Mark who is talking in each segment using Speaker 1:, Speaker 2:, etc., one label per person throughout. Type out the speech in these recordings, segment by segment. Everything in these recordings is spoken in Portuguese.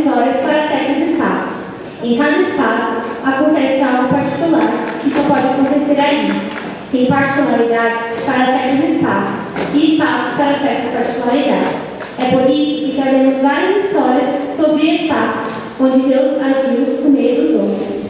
Speaker 1: histórias para certos espaços. Em cada espaço, acontece algo particular que só pode acontecer ali. Tem particularidades para certos espaços e espaços para certas particularidades. É por isso que trazemos várias histórias sobre espaços onde Deus agiu no meio dos homens.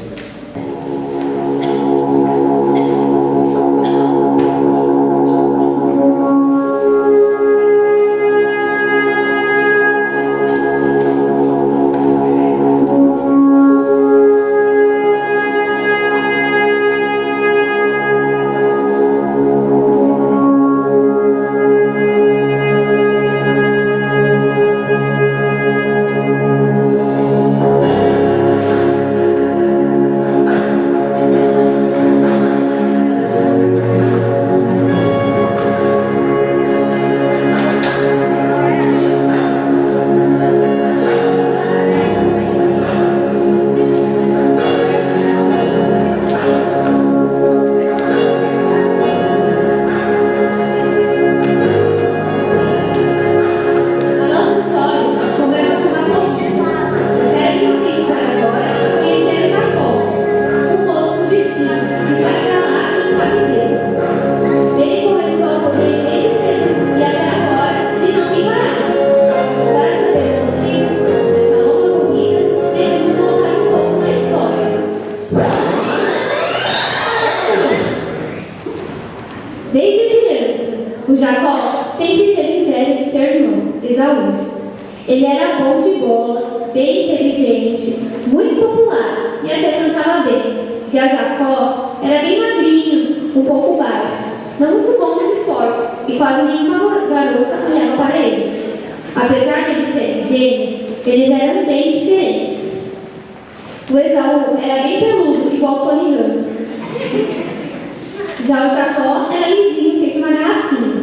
Speaker 1: Desde criança, o Jacó sempre teve inveja de seu irmão, Esaú. Ele era bom de bola, bem inteligente, muito popular e até cantava bem. Já Jacó era bem magrinho, um pouco baixo, não muito bom nos esportes e quase nenhuma garota olhava para ele. Apesar de eles serem gêmeos, eles eram bem diferentes. O Esaú era bem peludo, igual Tony Ramos. Já o Jacó era lisinho, feito uma garrafinha.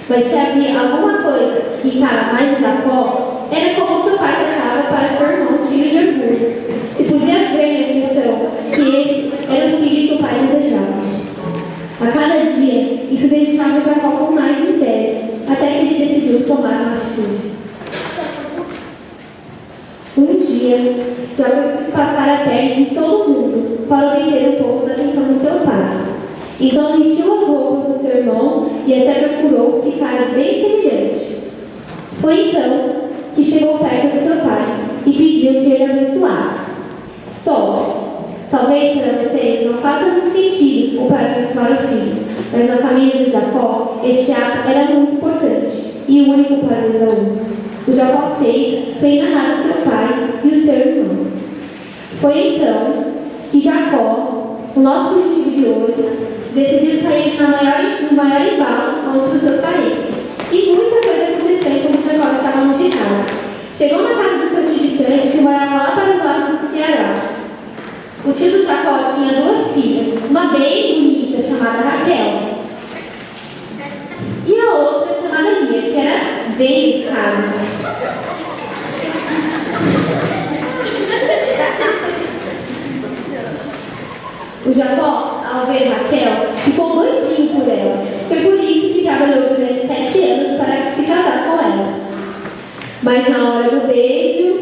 Speaker 1: Mas se havia alguma coisa que irritava mais o Jacó, era como seu pai tratava para seu irmão cheio de orgulho. Se podia ver na expressão que esse era o filho que o pai desejava. A cada dia, isso deixava o Jacó com mais inveja, até que ele decidiu tomar uma atitude. Um dia, Jacó quis passar a perna em todo mundo para obter um pouco da atenção do seu pai. Então vestiu as roupas do seu irmão e até procurou ficar bem semelhante. Foi então que chegou perto do seu pai e pediu que ele abençoasse. Sol, talvez para vocês não faça muito sentido o pai abençoar o filho, mas na família de Jacó, este ato era muito importante e único para Esaú. O Jacó fez foi enganar o seu pai e o seu irmão. Foi então que Jacó, o nosso objetivo de hoje, decidiu sair no maior embalo longe dos seus parentes. E muita coisa aconteceu enquanto Jacó estava longe de casa. Chegou na casa do seu tio distante, que morava lá para os lados do Ceará. O tio do Jacó tinha duas filhas, uma bem bonita chamada Raquel e a outra chamada Lia, que era bem cara. O Jacó, ao ver Raquel, ficou doidinho por ela. Foi por isso que trabalhou durante 7 anos para se casar com ela. Mas na hora do beijo...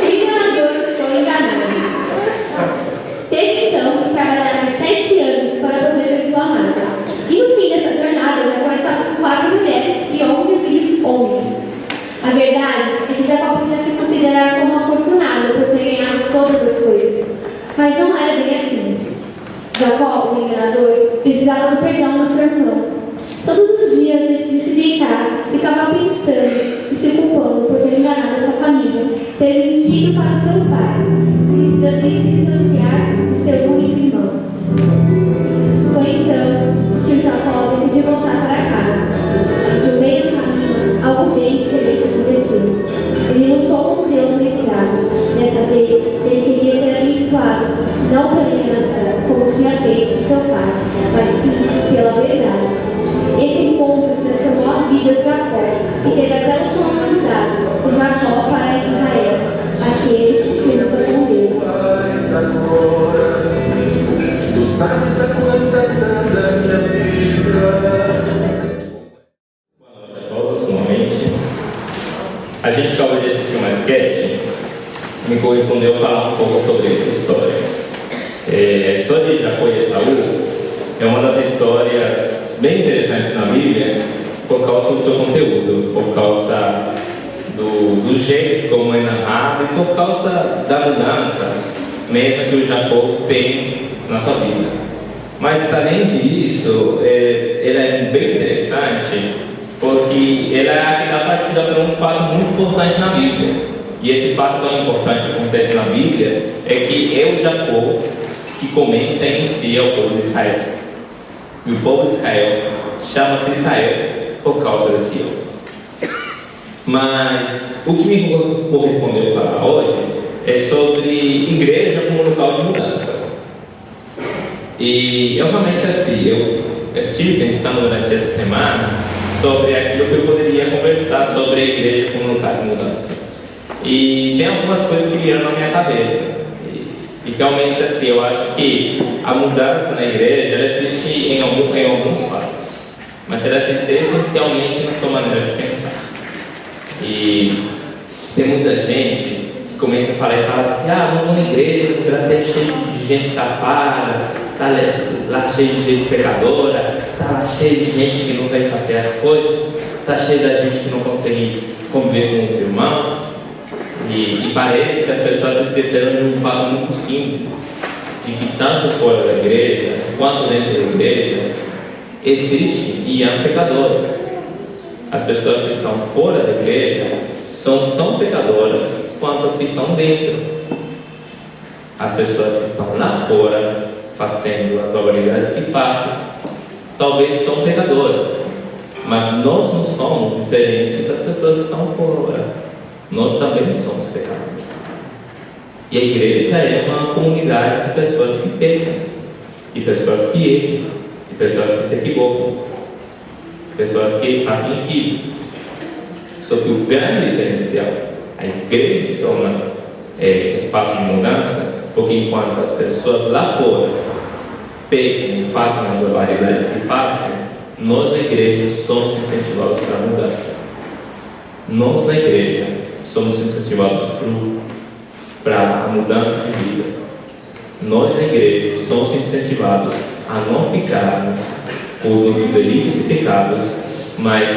Speaker 1: o enganador foi enganado. Teve então que trabalhar mais 7 anos para poder ver sua amada. E no fim dessa jornada, Jacó estava com 4 mulheres e 11 filhos homens. A verdade é que Jacó podia se considerar como afortunado por ter ganhado todas as coisas. Mas não era bem assim. Jacó, o enganador, precisava do perdão do seu irmão. Todos os dias, antes de se deitar, ficava pensando e se culpando por ter enganado a sua família, ter mentido para seu pai, e se distanciar do seu único irmão. Foi então que o Jacó decidiu voltar para casa. No meio do caminho, algo bem diferente aconteceu. Ele lutou com Deus no estrado. Dessa vez, ele queria ser abençoado, não pela enganação, como tinha feito com seu pai, mas sim pela verdade. Esse encontro transformou a vida de Jacó e teve até o seu nome mudado, de Jacó para Israel, aquele que não foi com Deus.
Speaker 2: Tu sabes a quantas anda minha vida. correspondeu a falar um pouco sobre essa história. A história de Jacó e Esaú é uma das histórias bem interessantes na Bíblia por causa do seu conteúdo, por causa do jeito como é narrado e por causa da mudança mesmo que o Jacó tem na sua vida. Mas além disso, ele é bem interessante porque ele é aqui da partida para um fato muito importante na Bíblia. E esse fato tão importante que acontece na Bíblia é que é o Jacó que começa a iniciar o povo de Israel. E o povo de Israel chama-se Israel por causa desse erro. Mas o que me correspondeu falar hoje é sobre igreja como local de mudança. E eu realmente eu estive pensando durante essa semana sobre aquilo que eu poderia conversar sobre a igreja como local de mudança. E tem algumas coisas que vieram na minha cabeça. E realmente eu acho que a mudança na igreja ela existe em alguns passos, mas ela existe essencialmente na sua maneira de pensar. E tem muita gente que começa a falar assim, vamos na igreja, porque lá está cheio de gente safada, está lá cheio de gente pecadora, está lá cheio de gente que não sabe fazer as coisas, está cheio de gente que não consegue conviver com os irmãos. E parece que as pessoas esqueceram de um fato muito simples, de que tanto fora da igreja, quanto dentro da igreja, existem e há pecadores. As pessoas que estão fora da igreja são tão pecadoras quanto as que estão dentro. As pessoas que estão lá fora, fazendo as barbaridades que fazem, talvez são pecadoras, mas nós não somos diferentes das pessoas que estão fora. Nós também somos pecadores. E a igreja é uma comunidade de pessoas que pecam, de pessoas que erram, de pessoas que se equivocam, de pessoas que fazem equívocos. Só que o grande diferencial, a igreja se torna espaço de mudança, porque enquanto as pessoas lá fora pecam e fazem as barbaridades que fazem, nós na igreja somos incentivados para a mudança. Nós na igreja somos incentivados para a mudança de vida. Nós na igreja somos incentivados a não ficarmos com os nossos delitos e pecados, mas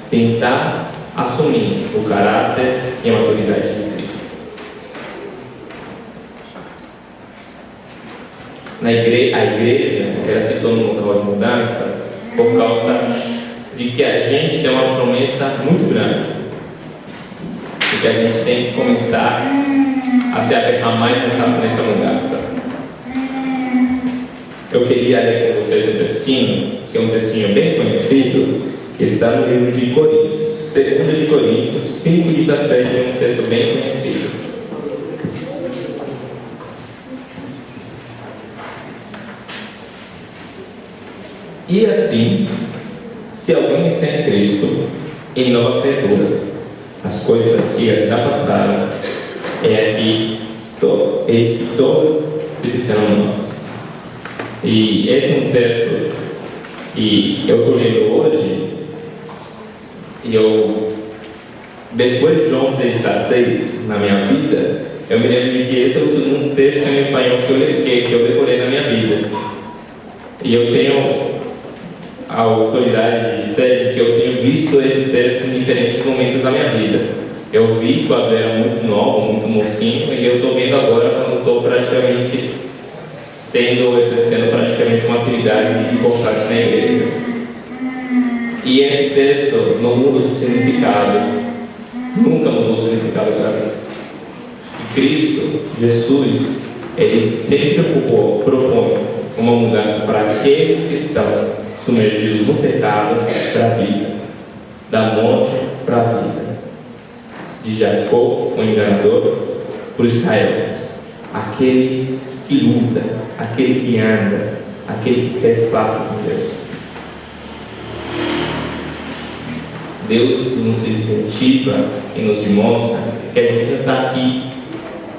Speaker 2: tentar assumir o caráter e a autoridade de Cristo. A igreja ela se torna um local de mudança por causa de que a gente tem uma promessa muito grande. E que a gente tem que começar a se apegar mais nessa mudança. Eu queria ler com vocês um textinho, que é um textinho bem conhecido, que está no livro de Coríntios, 2 de Coríntios 5:17, é um texto bem conhecido. E assim, se alguém está em Cristo, em nova criatura, as coisas antigas já passaram, eis que todas se fizeram novas. E esse é um texto que eu estou lendo hoje, e depois de João 3,16 na minha vida, eu me lembro de que esse é o segundo texto em espanhol que eu decorei na minha vida. E eu tenho a autoridade de dizer que eu tenho visto esse texto em diferentes momentos da minha vida. Eu vi quando era muito novo, muito mocinho, e eu estou vendo agora quando estou praticamente exercendo praticamente uma atividade importante na igreja. E esse texto não muda o seu significado, nunca mudou o significado para mim. E Cristo, Jesus, Ele sempre propõe uma mudança para aqueles que estão submergidos no pecado para a vida, da morte para a vida. De Jacó, o enganador, por Israel, aquele que luta, aquele que anda, aquele que fez parte com Deus. Deus nos incentiva e nos demonstra que a gente não está aqui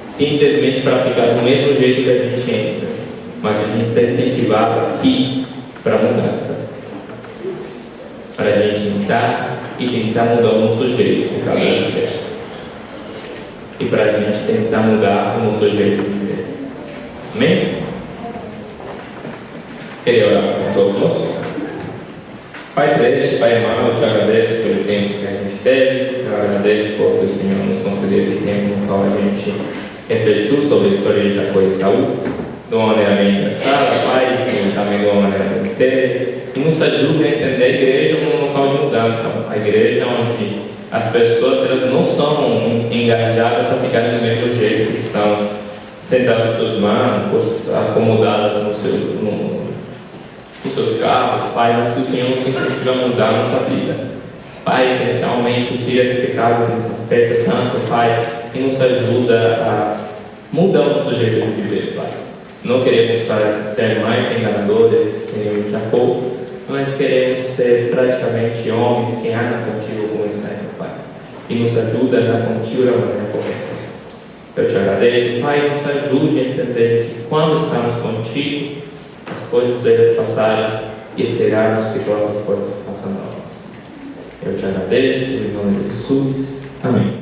Speaker 2: simplesmente para ficar do mesmo jeito que a gente entra, mas a gente está incentivado aqui para a mudança, para a gente entrar e tentar mudar o nosso jeito de cada um certo. e para a gente tentar mudar o nosso jeito de viver. Amém? Queria orar com todos nós. Pai Celeste, Pai amado, eu te agradeço pelo tempo que a gente teve, eu agradeço por que o Senhor nos concedeu esse tempo no qual a gente refletiu sobre a história de Jacó e Saul, de uma maneira bem engraçada, Pai, e também de uma maneira bem séria, e nos ajuda a entender a igreja como um local de mudança, a igreja onde as pessoas elas não são engajadas a ficar do mesmo jeito, estão sentadas nos bancos, acomodadas nos seus carros, Pai, mas que o Senhor nos incentiva a mudar a nossa vida. Pai, essencialmente, tira esse pecado que nos afeta tanto, Pai, e nos ajuda a mudar o nosso jeito de viver, Pai. Não queremos ser mais enganadores que nem o Jacó, mas queremos ser praticamente homens que andam contigo como Israel, Pai. E nos ajuda a andar contigo da maneira correta. Eu te agradeço, Pai, nos ajude a entender que quando estamos contigo, as coisas velhas passaram e esperarmos que todas as coisas passam novas. Eu te agradeço, em nome de Jesus. Amém.